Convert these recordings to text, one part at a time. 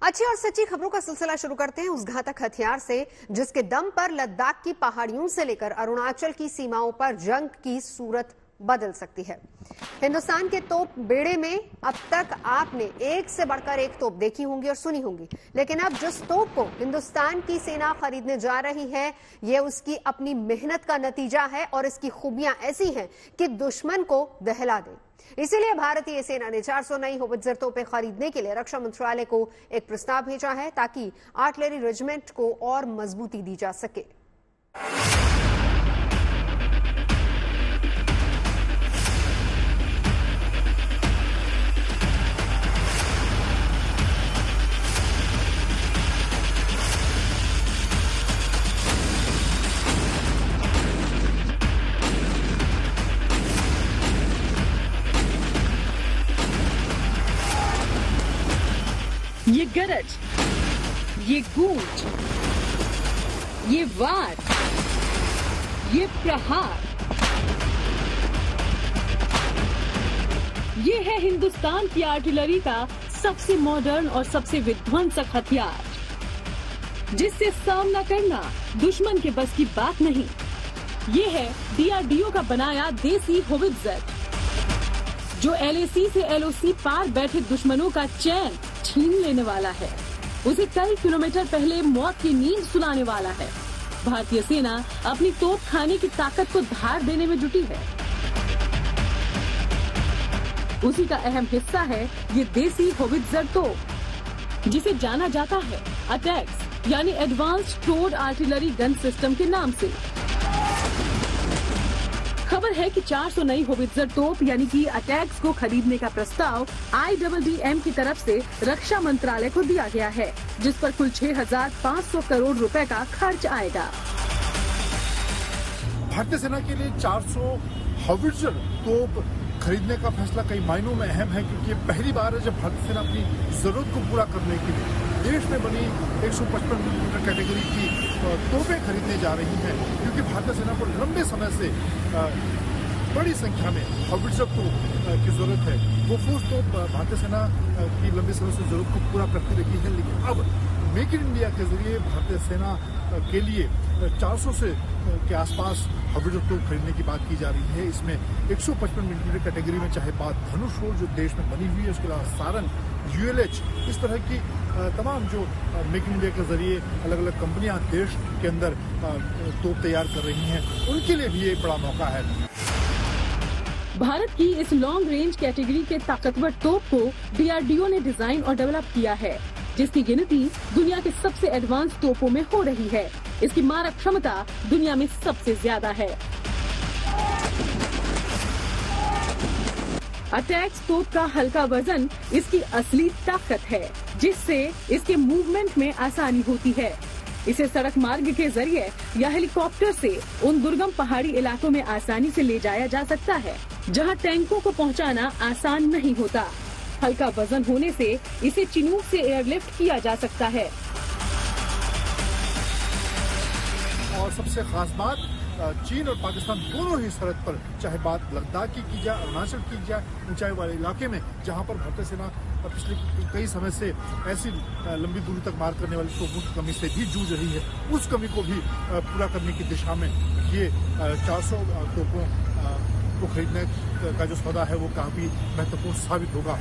अच्छी और सच्ची खबरों का सिलसिला शुरू करते हैं उस घातक हथियार से जिसके दम पर लद्दाख की पहाड़ियों से लेकर अरुणाचल की सीमाओं पर जंग की सूरत बदल सकती है। हिंदुस्तान के तोप बेड़े में अब तक आपने एक से बढ़कर एक तोप देखी होंगी और सुनी होंगी, लेकिन अब जिस तोप को हिंदुस्तान की सेना खरीदने जा रही है ये उसकी अपनी मेहनत का नतीजा है और इसकी खूबियां ऐसी हैं कि दुश्मन को दहला दे। इसीलिए भारतीय सेना ने 400 नई होवित्जर तोपें खरीदने के लिए रक्षा मंत्रालय को एक प्रस्ताव भेजा है ताकि आर्टिलरी रेजिमेंट को और मजबूती दी जा सके। ये गरज, ये गूंज, ये वार, ये प्रहार, ये है हिंदुस्तान की आर्टिलरी का सबसे मॉडर्न और सबसे विध्वंसक हथियार, जिससे सामना करना दुश्मन के बस की बात नहीं। ये है DRDO का बनाया देसी होवित्जर, जो LAC से LOC पार बैठे दुश्मनों का चैन छीन लेने वाला है, उसे कई किलोमीटर पहले मौत की नींद सुलाने वाला है। भारतीय सेना अपनी तोप खाने की ताकत को धार देने में जुटी है। उसी का अहम हिस्सा है ये देसी होवित्जर तोप, जिसे जाना जाता है अटैक्स यानी advanced towed artillery gun system के नाम से। खबर है कि 400 नई होवित्जर तोप यानी कि अटैक्स को खरीदने का प्रस्ताव IDDM की तरफ से रक्षा मंत्रालय को दिया गया है, जिस पर कुल 6,500 करोड़ रुपए का खर्च आएगा। भारतीय सेना के लिए 400 होवित्जर तोप खरीदने का फैसला कई मायनों में अहम है, क्योंकि पहली बार है जब भारतीय सेना अपनी जरूरत को पूरा करने के लिए देश में बनी 155 मिलीमीटर कैटेगरी की तोपें खरीदने जा रही हैं, क्योंकि भारतीय सेना को लंबे समय से बड़ी संख्या में होवित्जर तोप की जरूरत है। वो फोर्स तोप भारतीय सेना की लंबे समय से जरूरत को पूरा करती रही है, लेकिन अब मेक इन इंडिया के जरिए भारतीय सेना के लिए 400 से के आसपास होवित्जर तोप खरीदने की बात की जा रही है। इसमें 155 मिलीमीटर कैटेगरी में चाहे बात धनुष हो जो देश में बनी हुई है, उसके अलावा सारंग, ULH, इस तरह की तमाम जो मेक इन इंडिया के जरिए अलग अलग कंपनियां देश के अंदर तोप तैयार कर रही हैं, उनके लिए भी एक बड़ा मौका है। भारत की इस लॉन्ग रेंज कैटेगरी के ताकतवर तोप को DRDO ने डिजाइन और डेवलप किया है, जिसकी गिनती दुनिया के सबसे एडवांस तोपों में हो रही है। इसकी मारक क्षमता दुनिया में सबसे ज्यादा है। अटैक्स तोप का हल्का वजन इसकी असली ताकत है, जिससे इसके मूवमेंट में आसानी होती है। इसे सड़क मार्ग के जरिए या हेलीकॉप्टर से उन दुर्गम पहाड़ी इलाकों में आसानी से ले जाया जा सकता है, जहां टैंकों को पहुंचाना आसान नहीं होता। हल्का वजन होने से इसे चिनूक से एयरलिफ्ट किया जा सकता है। और सबसे खास बात, चीन और पाकिस्तान दोनों ही सरहद पर, चाहे बात लद्दाख की जाए, अरुणाचल की जाए, ऊंचाई वाले इलाके में जहां पर भारतीय सेना पिछले कई समय से ऐसी लंबी दूरी तक मार करने वाली तोपों की कमी से भी जूझ रही है, उस कमी को भी पूरा करने की दिशा में ये 400 तोपों को खरीदने का जो सौदा है वो काफी महत्वपूर्ण साबित होगा।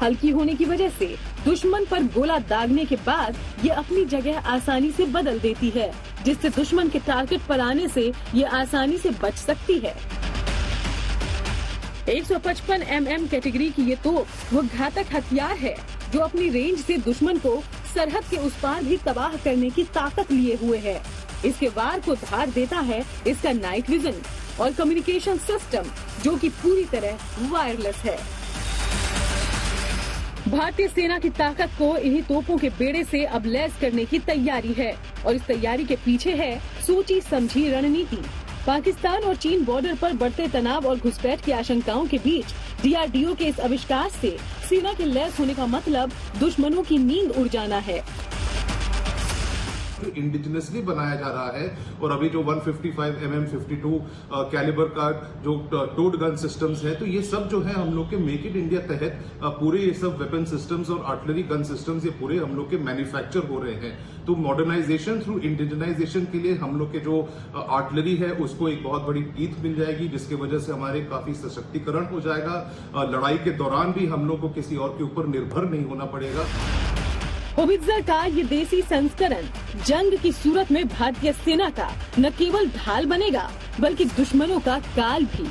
हल्की होने की वजह से दुश्मन पर गोला दागने के बाद ये अपनी जगह आसानी से बदल देती है, जिससे दुश्मन के टारगेट पर आने से ये आसानी से बच सकती है। 155 mm कैटेगरी की ये तोप वो घातक हथियार है जो अपनी रेंज से दुश्मन को सरहद के उस पार भी तबाह करने की ताकत लिए हुए है। इसके वार को धार देता है इसका नाइट विजन और कम्युनिकेशन सिस्टम, जो कि पूरी तरह वायरलेस है। भारतीय सेना की ताकत को इन्हीं तोपों के बेड़े से अब लैस करने की तैयारी है, और इस तैयारी के पीछे है सोची समझी रणनीति। पाकिस्तान और चीन बॉर्डर पर बढ़ते तनाव और घुसपैठ की आशंकाओं के बीच DRDO के इस आविष्कार से सेना के लैस होने का मतलब दुश्मनों की नींद उड़ जाना है। जो इंडिजिनसली बनाया जा रहा है, और अभी जो 155 mm 52 कैलिबर का जो टोड गन सिस्टम्स है, तो ये सब जो है हम लोग के मेक इन इंडिया तहत पूरे ये सब वेपन सिस्टम्स और आर्टिलरी गन सिस्टम्स ये पूरे हम लोग के मैन्युफैक्चर हो रहे हैं। तो मॉडर्नाइजेशन थ्रू इंडिजनाइजेशन के लिए हम लोग के जो आर्टिलरी है उसको एक बहुत बड़ी टीथ मिल जाएगी, जिसकी वजह से हमारे काफी सशक्तिकरण हो जाएगा। लड़ाई के दौरान भी हम लोग को किसी और के ऊपर निर्भर नहीं होना पड़ेगा। होवित्जर का ये देसी संस्करण जंग की सूरत में भारतीय सेना का न केवल ढाल बनेगा बल्कि दुश्मनों का काल भी।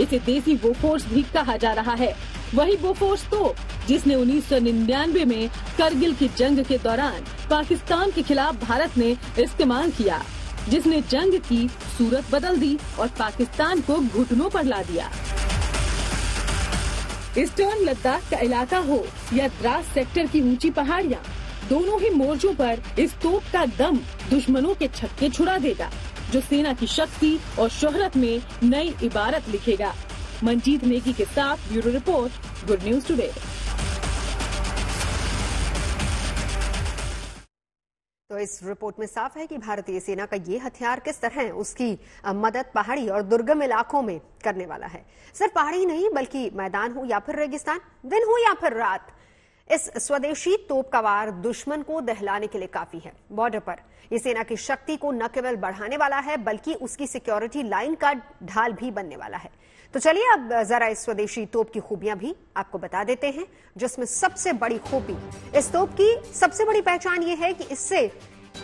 इसे देसी बोफोर्स भी कहा जा रहा है। वही बोफोर्स तो जिसने 1999 में करगिल की जंग के दौरान पाकिस्तान के खिलाफ भारत ने इस्तेमाल किया, जिसने जंग की सूरत बदल दी और पाकिस्तान को घुटनों पर ला दिया। ईस्टर्न लद्दाख का इलाका हो या द्रास सेक्टर की ऊंची पहाड़ियां, दोनों ही मोर्चों पर इस तोप का दम दुश्मनों के छक्के छुड़ा देगा, जो सेना की शक्ति और शोहरत में नई इबारत लिखेगा। मंजीत नेगी के साथ bureau report, good news today. तो इस रिपोर्ट में साफ है कि भारतीय सेना का ये हथियार किस तरह उसकी मदद पहाड़ी और दुर्गम इलाकों में करने वाला है। सिर्फ पहाड़ी नहीं बल्कि मैदान हो या फिर रेगिस्तान, दिन हो या फिर रात, इस स्वदेशी तोप का वार दुश्मन को दहलाने के लिए काफी है। बॉर्डर पर ये सेना की शक्ति को न केवल बढ़ाने वाला है बल्कि उसकी सिक्योरिटी लाइन का ढाल भी बनने वाला है। तो चलिए अब जरा इस स्वदेशी तोप की खूबियां भी आपको बता देते हैं, जिसमें सबसे बड़ी खूबी, इस तोप की सबसे बड़ी पहचान ये है कि इससे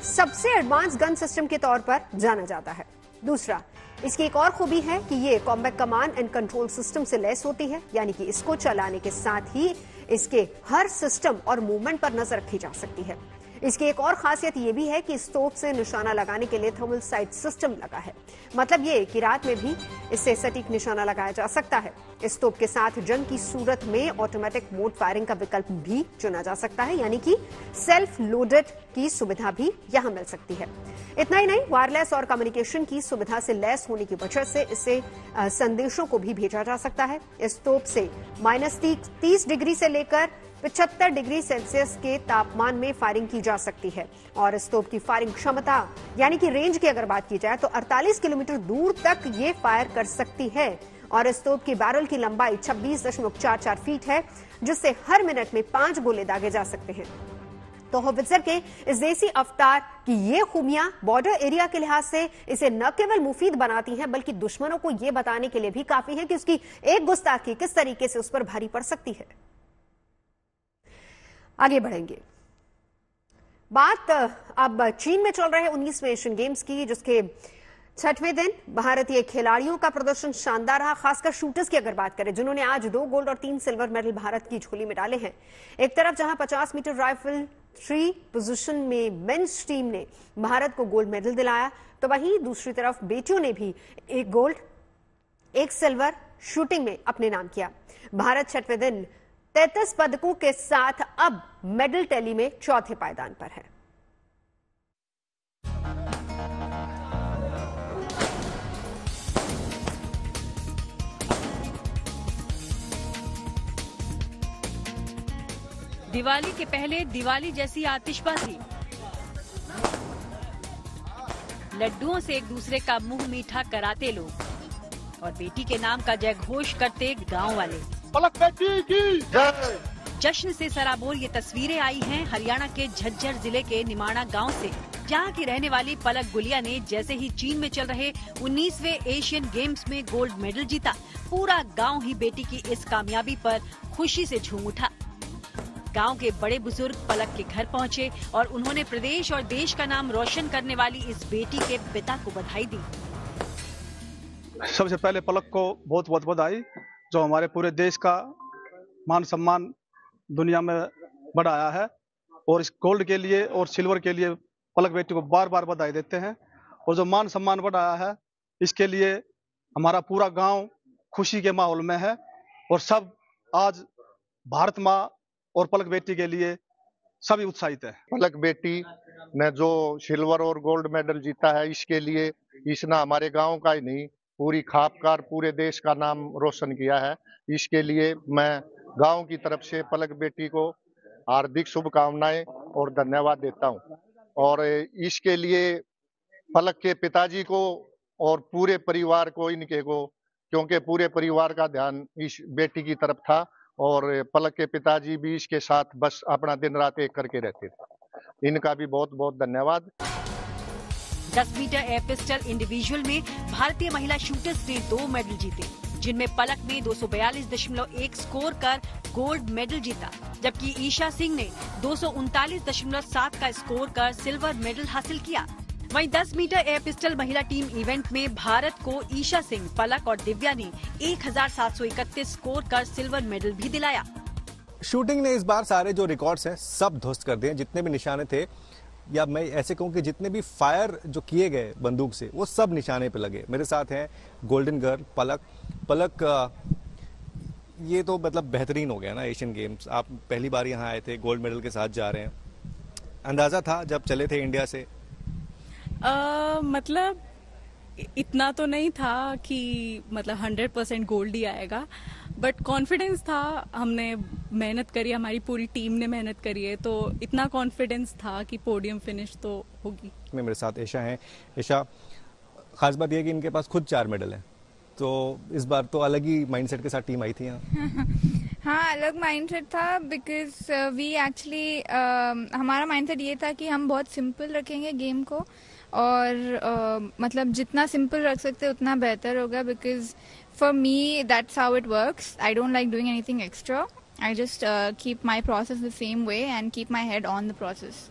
सबसे एडवांस गन सिस्टम के तौर पर जाना जाता है। दूसरा, इसकी एक और खूबी है कि ये combat command and control system से लैस होती है, यानी कि इसको चलाने के साथ ही इसके हर सिस्टम और मूवमेंट पर नजर रखी जा सकती है। इसकी एक और खासियत यह भी है कि इस तोप से निशाना लगाने के लिए थर्मल साइट सिस्टम लगा है। मतलब ये कि रात में भी इससे सटीक निशाना लगाया जा सकता है। इस तोप के साथ जंग की सूरत में ऑटोमेटिक मोड फायरिंग का विकल्प भी चुना जा सकता है, यानी कि सेल्फ लोडेड की सुविधा भी यहां मिल सकती है। इतना ही नहीं, वायरलेस और कम्युनिकेशन की सुविधा से लैस होने की वजह से इससे संदेशों को भी भेजा जा सकता है। इस तोप से -30 डिग्री से लेकर 75 डिग्री सेल्सियस के तापमान में फायरिंग की जा सकती है। और इस तोप की फायरिंग क्षमता यानी कि रेंज की अगर बात की जाए तो 48 किलोमीटर दूर तक ये फायर कर सकती है। और इस तोप की बैरल की लंबाई 26.44 फीट है, जिससे हर मिनट में 5 गोले दागे जा सकते हैं। तो होवित्जर के इस देसी अवतार की ये खूबियां बॉर्डर एरिया के लिहाज से इसे न केवल मुफीद बनाती हैं बल्कि दुश्मनों को ये बताने के लिए भी काफी है कि उसकी एक गुस्ताखी किस तरीके से उस पर भारी पड़ सकती है। आगे बढ़ेंगे, बात अब चीन में चल रहे 19वें एशियन गेम्स की, जिसके 6वें दिन भारतीय खिलाड़ियों का प्रदर्शन शानदार रहा। खासकर शूटर्स की अगर बात करें, जिन्होंने आज 2 गोल्ड और 3 सिल्वर मेडल भारत की झोली में डाले हैं। एक तरफ जहां 50 मीटर राइफल 3 पोजीशन में मेंस टीम ने भारत को गोल्ड मेडल दिलाया, तो वहीं दूसरी तरफ बेटियों ने भी 1 गोल्ड 1 सिल्वर शूटिंग में अपने नाम किया। भारत 6वें दिन 33 पदकों के साथ अब मेडल टैली में 4थे पायदान पर है। दिवाली के पहले दिवाली जैसी आतिशबाजी, लड्डुओं से एक दूसरे का मुंह मीठा कराते लोग और बेटी के नाम का जय घोष करते गांव वाले। पलक बेटी की जय। जश्न से सराबोर ये तस्वीरें आई हैं हरियाणा के झज्जर जिले के निमाणा गांव से, जहां की रहने वाली पलक गुलिया ने जैसे ही चीन में चल रहे 19वें एशियन गेम्स में गोल्ड मेडल जीता, पूरा गांव ही बेटी की इस कामयाबी पर खुशी से झूम उठा। गांव के बड़े बुजुर्ग पलक के घर पहुंचे और उन्होंने प्रदेश और देश का नाम रोशन करने वाली इस बेटी के पिता को बधाई दी। सबसे पहले पलक को बहुत बहुत बधाई, जो हमारे पूरे देश का मान सम्मान दुनिया में बढ़ाया है। और इस गोल्ड के लिए और सिल्वर के लिए पलक बेटी को बार बार बधाई देते हैं। और जो मान सम्मान बढ़ाया है, इसके लिए हमारा पूरा गांव खुशी के माहौल में है। और सब आज भारत माँ और पलक बेटी के लिए सभी उत्साहित है। पलक बेटी ने जो सिल्वर और गोल्ड मेडल जीता है, इसके लिए इसने हमारे गांव का ही नहीं पूरी खापकार पूरे देश का नाम रोशन किया है। इसके लिए मैं गांव की तरफ से पलक बेटी को हार्दिक शुभकामनाएं और धन्यवाद देता हूं। और इसके लिए पलक के पिताजी को और पूरे परिवार को, इनके को, क्योंकि पूरे परिवार का ध्यान इस बेटी की तरफ था और पलक के पिताजी भी इसके साथ बस अपना दिन रात एक करके रहते थे। इनका भी बहुत बहुत धन्यवाद। 10 मीटर एयर पिस्टल इंडिविजुअल में भारतीय महिला शूटर्स ने 2 मेडल जीते, जिनमें पलक ने 242.1 स्कोर कर गोल्ड मेडल जीता, जबकि ईशा सिंह ने 239.7 का स्कोर कर सिल्वर मेडल हासिल किया। वहीं 10 मीटर एयर पिस्टल महिला टीम इवेंट में भारत को ईशा सिंह, पलक और दिव्या ने 1731 स्कोर कर सिल्वर मेडल भी दिलाया। शूटिंग ने इस बार सारे जो रिकॉर्ड्स हैं सब ध्वस्त कर दिए। जितने भी निशाने थे, या मैं ऐसे कहूं कि जितने भी फायर जो किए गए बंदूक से, वो सब निशाने पे लगे। मेरे साथ हैं गोल्डन गर्ल पलक। ये तो मतलब बेहतरीन हो गया ना एशियन गेम्स। आप पहली बार यहाँ आए थे, गोल्ड मेडल के साथ जा रहे हैं। अंदाजा था जब चले थे इंडिया से? मतलब इतना तो नहीं था कि मतलब 100% गोल्ड ही आएगा, बट कॉन्फिडेंस था। हमने मेहनत करी, हमारी पूरी टीम ने मेहनत करी है, तो इतना कॉन्फिडेंस था कि पोडियम फिनिश तो होगी। मेरे साथ ईशा हैं। ईशा, खास बात यह है कि इनके पास खुद 4 मेडल हैं, तो इस बार तो अलग ही माइंडसेट के साथ टीम आई थी यहाँ। हाँ, अलग माइंडसेट था बिकॉज वी एक्चुअली हमारा माइंडसेट ये था कि हम बहुत सिंपल रखेंगे गेम को, और मतलब जितना सिंपल रख सकते उतना बेहतर होगा, because for me that's how it works. I don't like doing anything extra. I just keep my process the same way and keep my head on the process.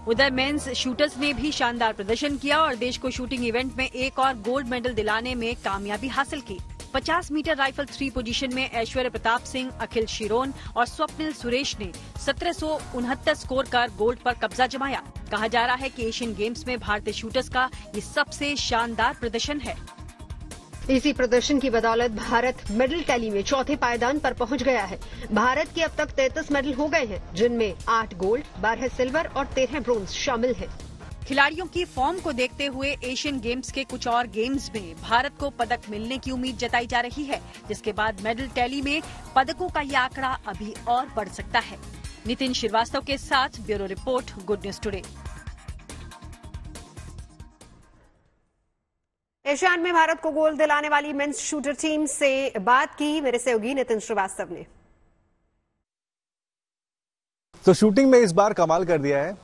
उधर मेंस शूटर्स ने भी शानदार प्रदर्शन किया और देश को शूटिंग इवेंट में एक और गोल्ड मेडल दिलाने में कामयाबी हासिल की। 50 मीटर राइफल 3 पोजीशन में ऐश्वर्य प्रताप सिंह, अखिल शिरोन और स्वप्निल सुरेश ने 1769 स्कोर कर गोल्ड पर कब्जा जमाया। कहा जा रहा है कि एशियन गेम्स में भारतीय शूटर्स का ये सबसे शानदार प्रदर्शन है। इसी प्रदर्शन की बदौलत भारत मेडल टैली में चौथे पायदान पर पहुंच गया है। भारत के अब तक 33 मेडल हो गए हैं, जिनमें 8 गोल्ड, 12 सिल्वर और 13 ब्रोंज शामिल हैं। खिलाड़ियों की फॉर्म को देखते हुए एशियन गेम्स के कुछ और गेम्स में भारत को पदक मिलने की उम्मीद जताई जा रही है, जिसके बाद मेडल टैली में पदकों का ये आंकड़ा अभी और बढ़ सकता है। नितिन श्रीवास्तव के साथ bureau report, good news today. Asiad में भारत को गोल्ड दिलाने वाली मेंस शूटर टीम से बात की मेरे सहयोगी नितिन श्रीवास्तव ने। तो शूटिंग में इस बार कमाल कर दिया है।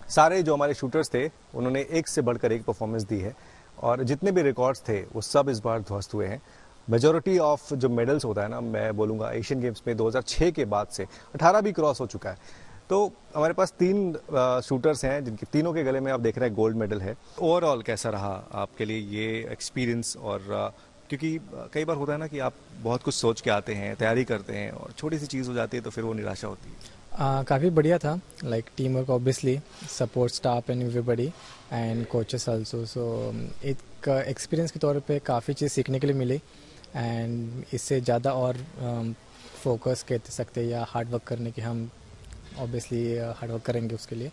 सारे जो हमारे शूटर्स थे उन्होंने एक से बढ़कर एक परफॉर्मेंस दी है, और जितने भी रिकॉर्ड्स थे वो सब इस बार ध्वस्त हुए हैं। मेजॉरिटी ऑफ जो मेडल्स होता है ना, मैं बोलूँगा एशियन गेम्स में 2006 के बाद से 18 भी क्रॉस हो चुका है। तो हमारे पास 3 शूटर्स हैं जिनकी तीनों के गले में आप देख रहे हैं गोल्ड मेडल है। ओवरऑल कैसा रहा आपके लिए ये एक्सपीरियंस? और क्योंकि कई बार होता है ना कि आप बहुत कुछ सोच के आते हैं, तैयारी करते हैं, और छोटी सी चीज़ हो जाती है तो फिर वो निराशा होती है। काफ़ी बढ़िया था, like team work obviously, support staff and everybody and coaches also. So एक एक्सपीरियंस के तौर पे काफ़ी चीज़ सीखने के लिए मिली, एंड इससे ज़्यादा और फोकस कह सकते हैं या हार्ड वर्क करने की, हम ऑब्वियसली हार्ड वर्क करेंगे उसके लिए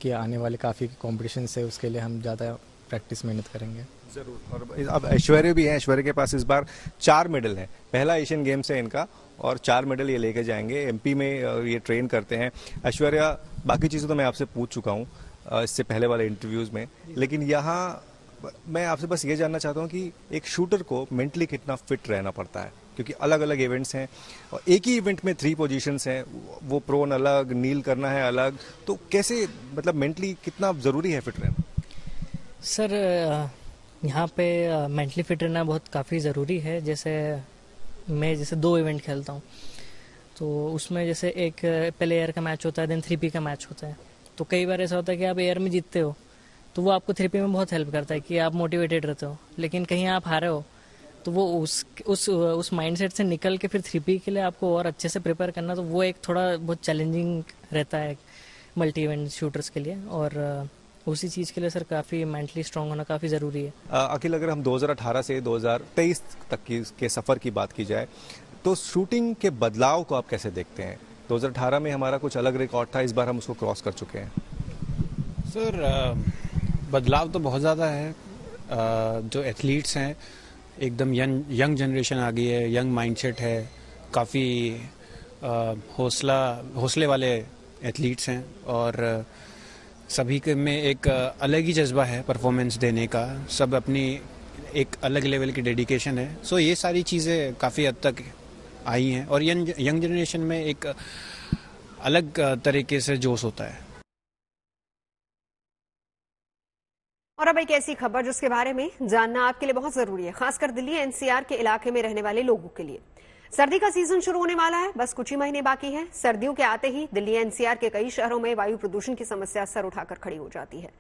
कि आने वाले काफ़ी कॉम्पिटिशन है, उसके लिए हम ज़्यादा प्रैक्टिस मेहनत करेंगे जरूर। और अब ऐश्वर्य भी है, ऐश्वर्य के पास इस बार 4 मेडल हैं। पहला एशियन गेम्स है इनका, और 4 मेडल ये लेके जाएंगे। एमपी में ये ट्रेन करते हैं। ऐश्वर्या, बाकी चीज़ें तो मैं आपसे पूछ चुका हूँ इससे पहले वाले इंटरव्यूज़ में, लेकिन यहाँ मैं आपसे बस ये जानना चाहता हूँ कि एक शूटर को मेंटली कितना फिट रहना पड़ता है, क्योंकि अलग अलग इवेंट्स हैं और एक ही इवेंट में 3 पोजीशंस हैं, वो प्रोन अलग, नील करना है अलग, तो कैसे मतलब मेंटली कितना ज़रूरी है फिट रहना? सर, यहाँ पे मेंटली फिट रहना बहुत काफ़ी ज़रूरी है। मैं जैसे 2 इवेंट खेलता हूँ, तो उसमें जैसे एक पहले एयर का मैच होता है, देन 3P का मैच होता है। तो कई बार ऐसा होता है कि आप एयर में जीतते हो तो वो आपको 3P में बहुत हेल्प करता है कि आप मोटिवेटेड रहते हो, लेकिन कहीं आप हारे हो तो वो उस माइंडसेट से निकल के फिर 3P के लिए आपको और अच्छे से प्रिपेयर करना, तो वो एक थोड़ा बहुत चैलेंजिंग रहता है मल्टी इवेंट शूटर्स के लिए। और उसी चीज़ के लिए सर काफ़ी मेंटली स्ट्रांग होना काफ़ी ज़रूरी है। अखिल, अगर हम 2018 से 2023 तक के सफ़र की बात की जाए तो शूटिंग के बदलाव को आप कैसे देखते हैं? 2018 में हमारा कुछ अलग रिकॉर्ड था, इस बार हम उसको क्रॉस कर चुके हैं। सर, बदलाव तो बहुत ज़्यादा है। जो एथलीट्स हैं एकदम यंग जनरेशन आ गई है, यंग माइंडसेट है, काफ़ी हौसले वाले एथलीट्स हैं, और सभी के में एक अलग ही जज्बा है परफॉर्मेंस देने का, सब अपनी एक अलग लेवल की डेडिकेशन है। सो ये सारी चीज़ें काफ़ी हद तक आई हैं और यंग जनरेशन में एक अलग तरीके से जोश होता है। और अब एक ऐसी खबर जिसके बारे में जानना आपके लिए बहुत जरूरी है, खासकर दिल्ली एनसीआर के इलाके में रहने वाले लोगों के लिए। सर्दी का सीजन शुरू होने वाला है, बस कुछ ही महीने बाकी हैं। सर्दियों के आते ही दिल्ली एनसीआर के कई शहरों में वायु प्रदूषण की समस्या सर उठाकर खड़ी हो जाती है,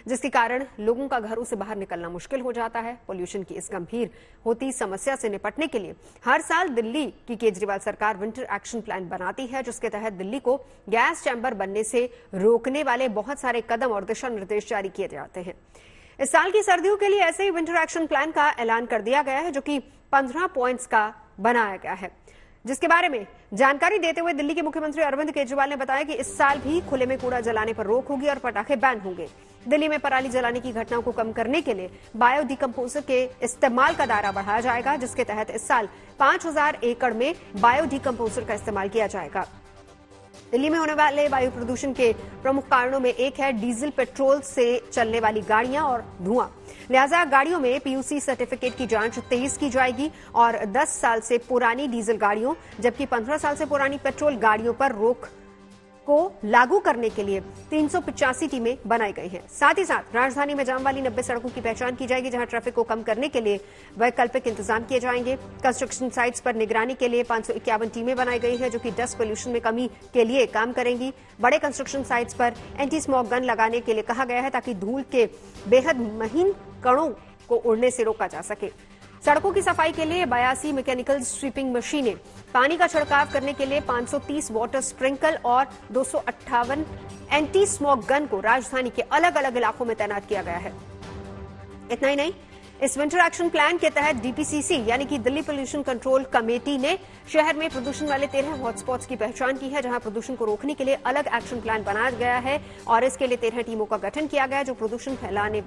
जिसके कारण लोगों का घरों से बाहर निकलना मुश्किल हो जाता है। पोल्यूशन की इस गंभीर होती समस्या से निपटने के लिए हर साल दिल्ली की केजरीवाल सरकार विंटर एक्शन प्लान बनाती है, जिसके तहत दिल्ली को गैस चैम्बर बनने से रोकने वाले बहुत सारे कदम और दिशा निर्देश जारी किए जाते हैं। इस साल की सर्दियों के लिए ऐसे ही विंटर एक्शन प्लान का ऐलान कर दिया गया है, जो कि 15 पॉइंट्स का बनाया गया है, जिसके बारे में जानकारी देते हुए दिल्ली के मुख्यमंत्री अरविंद केजरीवाल ने बताया कि इस साल भी खुले में कूड़ा जलाने पर रोक होगी और पटाखे बैन होंगे। दिल्ली में पराली जलाने की घटनाओं को कम करने के लिए बायो डिकम्पोजर के इस्तेमाल का दायरा बढ़ाया जाएगा, जिसके तहत इस साल 5000 एकड़ में बायो डिकम्पोजर का इस्तेमाल किया जाएगा। दिल्ली में होने वाले वायु प्रदूषण के प्रमुख कारणों में एक है डीजल पेट्रोल से चलने वाली गाड़ियां और धुआं। लिहाजा गाड़ियों में पीयूसी सर्टिफिकेट की जांच तेज की जाएगी और 10 साल से पुरानी डीजल गाड़ियों जबकि 15 साल से पुरानी पेट्रोल गाड़ियों पर रोक को लागू करने के लिए 385 टीमें बनाई गई हैं। साथ ही साथ राजधानी में जाम वाली 90 सड़कों की पहचान की जाएगी, जहां ट्रैफिक को कम करने के लिए वैकल्पिक इंतजाम किए जाएंगे। कंस्ट्रक्शन साइट्स पर निगरानी के लिए 551 टीमें बनाई गई हैं, जो कि डस्ट पोल्यूशन में कमी के लिए काम करेंगी। बड़े कंस्ट्रक्शन साइट्स पर एंटी स्मॉग गन लगाने के लिए कहा गया है, ताकि धूल के बेहद महीन कणों को उड़ने से रोका जा सके। सड़कों की सफाई के लिए 82 मैकेनिकल स्वीपिंग मशीनें, पानी का छिड़काव करने के लिए 530 वाटर स्प्रिंकल और 258 एंटी स्मॉग गन को राजधानी के अलग अलग इलाकों में तैनात किया गया है। इतना ही नहीं, इस विंटर एक्शन प्लान के तहत डीपीसीसी यानी कि दिल्ली पोल्यूशन कंट्रोल कमेटी ने शहर में प्रदूषण वाले 13 हॉटस्पॉट्स की पहचान की है, जहां प्रदूषण को रोकने के लिए अलग एक्शन प्लान बनाया गया है और इसके लिए 13 टीमों का गठन किया गया है, जो प्रदूषण फैलाने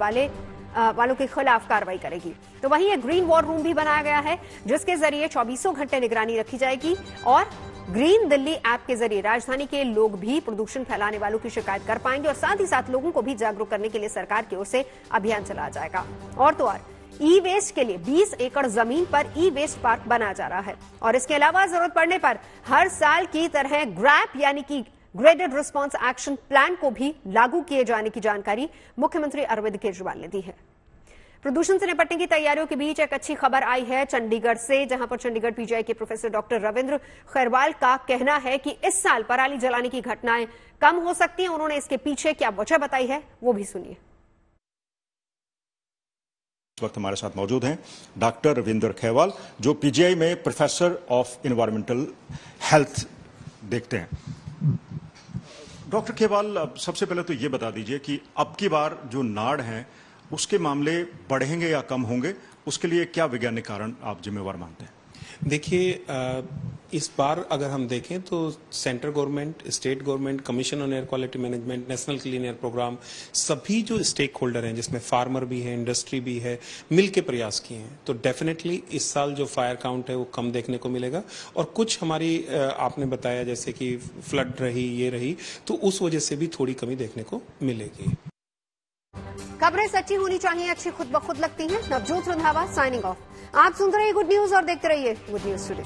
वालों के खिलाफ कार्रवाई करेगी। तो वहीं एक ग्रीन वॉर रूम भी बनाया गया है, जिसके जरिए 24 घंटे निगरानी रखी जाएगी और ग्रीन दिल्ली ऐप के जरिए राजधानी के लोग भी प्रदूषण फैलाने वालों की शिकायत कर पाएंगे और साथ ही साथ लोगों को भी जागरूक करने के लिए सरकार की ओर से अभियान चलाया जाएगा। और तो और ई वेस्ट के लिए 20 एकड़ जमीन पर ई वेस्ट पार्क बनाया जा रहा है और इसके अलावा जरूरत पड़ने पर हर साल की तरह ग्रैप यानी कि ग्रेडेड रिस्पांस एक्शन प्लान को भी लागू किए जाने की जानकारी मुख्यमंत्री अरविंद केजरीवाल ने दी है। प्रदूषण से निपटने की तैयारियों के बीच एक अच्छी खबर आई है चंडीगढ़ से, जहां पर चंडीगढ़ पीजीआई के प्रोफेसर डॉक्टर रविंद्र खैरवाल का कहना है कि इस साल पराली जलाने की घटनाएं कम हो सकती हैं। उन्होंने इसके पीछे क्या वजह बताई है, वो भी सुनिए। इस वक्त हमारे साथ मौजूद हैं डॉक्टर रविंद्र खैरवाल, जो पीजीआई में प्रोफेसर ऑफ एनवायरमेंटल हेल्थ देखते हैं। डॉक्टर खैरवाल, सबसे पहले तो ये बता दीजिए कि अब की बार जो नाड़ है उसके मामले बढ़ेंगे या कम होंगे, उसके लिए क्या वैज्ञानिक कारण आप जिम्मेवार मानते हैं? देखिए, इस बार अगर हम देखें तो central government, state government, commission on air quality management, national clean air program, सभी जो स्टेक होल्डर हैं जिसमें फार्मर भी है, इंडस्ट्री भी है, मिल के प्रयास किए हैं। तो डेफिनेटली इस साल जो फायर काउंट है वो कम देखने को मिलेगा और कुछ हमारी आपने बताया जैसे कि फ्लड रही, ये रही, तो उस वजह से भी थोड़ी कमी देखने को मिलेगी। खबरें सच्ची होनी चाहिए, अच्छी खुद ब खुद लगती हैं। Navjot Randhawa signing off. आप सुन रहे हैं गुड न्यूज और देखते रहिए गुड न्यूज टुडे।